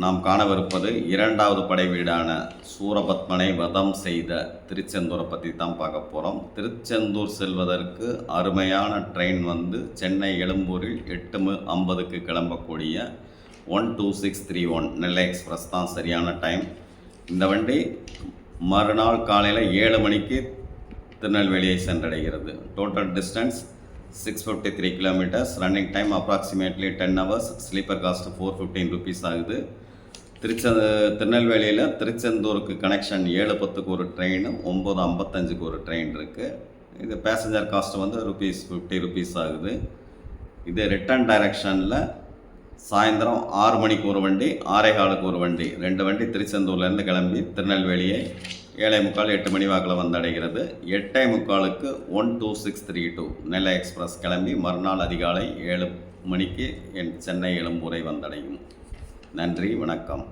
நாம் காணவிருப்பது இரண்டாவது படை வீடான சூரபத்மனை வதம் செய்த திருச்செந்தூரை பற்றி தான் பார்க்க போகிறோம். திருச்செந்தூர் செல்வதற்கு அருமையான ட்ரெயின் சென்னை எழும்பூரில் 8:50 கிளம்பக்கூடிய 12631 நெல்லை எக்ஸ்பிரஸ் தான் சரியான டைம். இந்த வண்டி மறுநாள் காலையில் 7 மணிக்கு திருநெல்வேலியை சென்றடைகிறது. Total distance 653 kilometers, running time approximately 10 hours, sleeper cost 415 rupees ஆகுது. திருநெல்வேலியில் திருச்செந்தூருக்கு கனெக்ஷன் 7:10 ஒரு ட்ரெயினும் 9:55 ஒரு ட்ரெயின் இருக்குது. இது பேசஞ்சர் காஸ்ட் ₹50 ஆகுது. இது ரிட்டர்ன் டைரக்ஷனில் சாயந்தரம் 6 மணிக்கு ஒரு வண்டி, 6:15 ஒரு வண்டி, 2 வண்டி திருச்செந்தூர்லேருந்து கிளம்பி திருநெல்வேலியை 7:45 8 மணி வாக்கில் வந்தடைகிறது. 8:45 12632 நெல்லை எக்ஸ்பிரஸ் கிளம்பி மறுநாள் அதிகாலை 7 மணிக்கு சென்னை எழும்பூரை வந்தடையும். நன்றி, வணக்கம்.